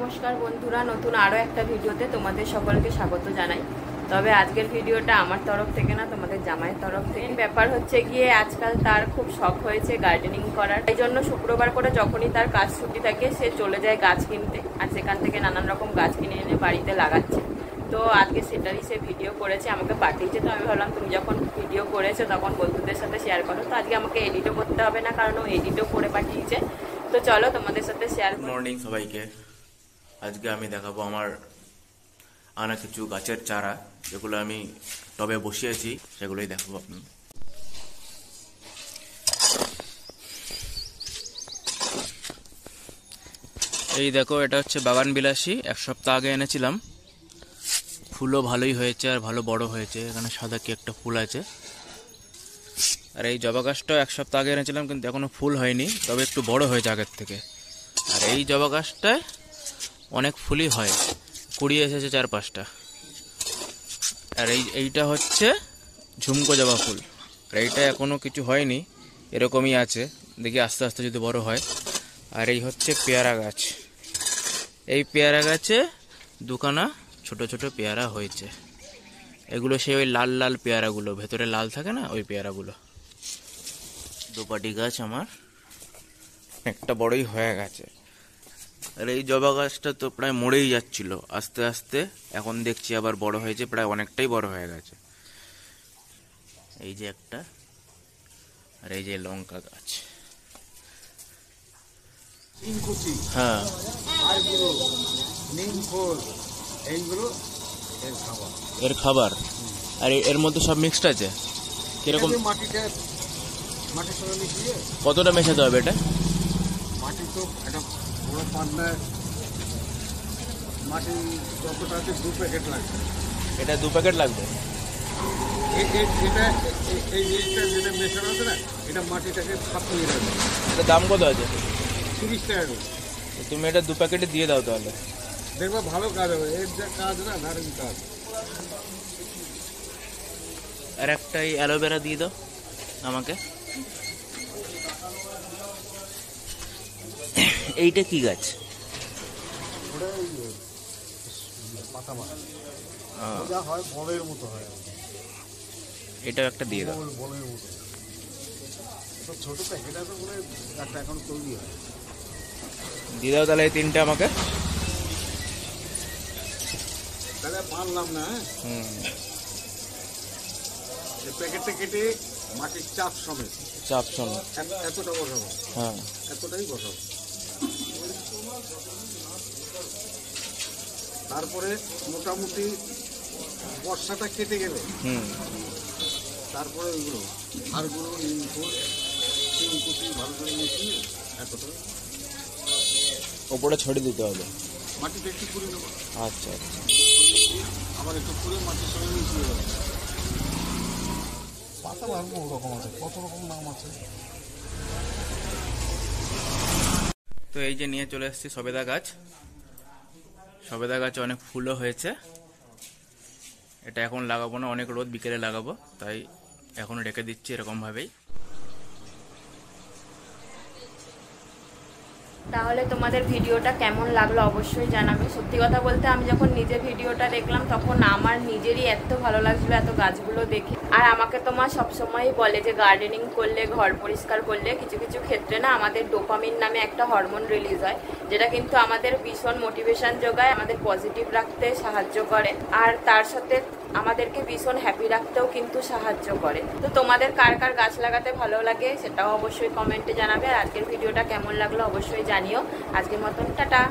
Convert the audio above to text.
নমস্কার বন্ধুরা, নতুন আরো একটা ভিডিওতে তোমাদের সকলকে স্বাগত জানাই। তবে আজকের ভিডিওটা আমার তরফ থেকে না, তোমাদের জামাইয়ের তরফ থেকে। ব্যাপার হচ্ছে গিয়ে আজকাল তার খুব শখ হয়েছে গার্ডেনিং করার। এই জন্য শুক্রবার করে যখনই তার কাজ ছুটি থাকে সে চলে যায় গাছ কিনতে, আর সেখান থেকে নানান রকম গাছ কিনে এনে বাড়িতে লাগাচ্ছে। তো আজকে সেটারই সে ভিডিও করেছে, আমাকে পাঠিয়েছে। তো আমি ভাবলাম তুমি যখন ভিডিও করেছো তখন বন্ধুদের সাথে শেয়ার করো। তো আজকে আমাকে এডিটও করতে হবে না, কারণ ও এডিটও করে পাঠিয়েছে। তো চলো তোমাদের সাথে শেয়ার। মর্নিং সবাইকে। আজকে আমি দেখাবো আমার আনা কিছু গাছের চারা, যেগুলো আমি টবে বসিয়েছি, সেগুলোই দেখাবো আপনি। এই দেখো, এটা হচ্ছে বাগান বিলাসী। এক সপ্তাহ আগে এনেছিলাম। ফুলও ভালোই হয়েছে আর ভালো বড় হয়েছে। এখানে সাদা কি একটা ফুল আছে। আর এই জবা গাছটাও এক সপ্তাহ আগে এনেছিলাম, কিন্তু এখনো ফুল হয়নি, তবে একটু বড় হয়েছে আগের থেকে। আর এই জবা গাছটায় অনেক ফুলই হয়, কুড়িয়ে এসেছে 4-5টা। আর এইটা হচ্ছে ঝুমকো জবা ফুল। আর এইটা এখনো কিছু হয়নি, এরকমই আছে, দেখি আস্তে আস্তে যদি বড় হয়। আর এই হচ্ছে পেয়ারা গাছ। এই পেয়ারা গাছে দুখানা ছোট ছোট পেয়ারা হয়েছে। এগুলো সেই ওই লাল লাল পেয়ারাগুলো, ভেতরে লাল থাকে না, ওই পেয়ারাগুলো। দুপাটি গাছ আমার একটা বড়ই হয়ে গেছে। আর এই জবা গাছটা তো প্রায় মরেই যাচ্ছিল, আস্তে আস্তে এখন দেখছি আবার বড় হয়েছে, প্রায় অনেকটাই বড় হয়ে গেছে। এই যে একটা, আর এই যে লঙ্কা গাছ। হ্যাঁ, এর খাবার। আর এর মধ্যে সব মিক্সড আছে কিরকম? কতটা মেশাতে হবে এটা? মাটি তো একটা বড় পান্নায় মাটি যতটা আছে 2 প্যাকেট লাগবে। এটা 2 প্যাকেট লাগবে। এই জিনিসটা যেটা মেশানো আছে না, এটা মাটিটাকে ফাঁপিয়ে রাখবে। এটা দাম কত আছে? 30 টাকা করে। তুমি এটা 2 প্যাকেটে দিয়ে দাও তাহলে, দেখবে ভালো কাজ হবে। এর যা কাজ না, দারুণ কাজ। আর একটা এই অ্যালোভেরা দিয়ে দাও আমাকে। এইটা কি গাছ? পাতা মাছ যা হয় বলের মতো হয়, এটাও একটা দিয়ে দাও। বলের মতো ছোট প্যাকেট আছে বলে একটা এখন তৈরি হয়। দিয়ে দাও তাহলে এই 3টে আমাকে। তাহলে পারলাম না। এই প্যাকেটটা কেটে মাটির চাপ সমেত এতটা বসাবো। হ্যাঁ, এতটাই বসাবো। তারপরে মোটামুটি বর্ষাটা কেটে গেলে তারপরে ওইগুলো হাড়গুলো ভালো করে মিশিয়ে এতটা ওপরে ছড়িয়ে দিতে হবে। মাটিতে একটু পুড়ে দেবো। আচ্ছা আচ্ছা। আবার একটু পুড়ে মাটির সঙ্গে মিশিয়ে দেবো। পাতা আর বহু রকম আছে, কত রকম নাম আছে। তো এই যে নিয়ে চলে এসেছি সবেদা গাছ। সবেদা গাছে অনেক ফুলও হয়েছে। এটা এখন লাগাবো না, অনেক রোদ, বিকেলে লাগাবো, তাই এখন রেখে দিচ্ছি এরকম ভাবেই। তাহলে তোমাদের ভিডিওটা কেমন লাগলো অবশ্যই জানাবে। সত্যি কথা বলতে আমি যখন নিজে ভিডিওটা দেখলাম তখন আমার নিজেরই এত ভালো লাগছিল এত গাছগুলো দেখে। আর আমাকে তোমার সবসময়ই বলে যে গার্ডেনিং করলে, ঘর পরিষ্কার করলে কিছু কিছু ক্ষেত্রে না আমাদের ডোপামিন নামে একটা হরমোন রিলিজ হয়, যেটা কিন্তু আমাদের ভীষণ মোটিভেশন যোগায়, আমাদের পজিটিভ রাখতে সাহায্য করে, আর তার সাথে আমাদেরকে ভীষণ হ্যাপি রাখতেও কিন্তু সাহায্য করে। তো তোমাদের কার কার গাছ লাগাতে ভালো লাগে সেটাও অবশ্যই কমেন্টে জানাবে। আর আজকের ভিডিওটা কেমন লাগলো অবশ্যই জানিও। আজকের মতন টাটা।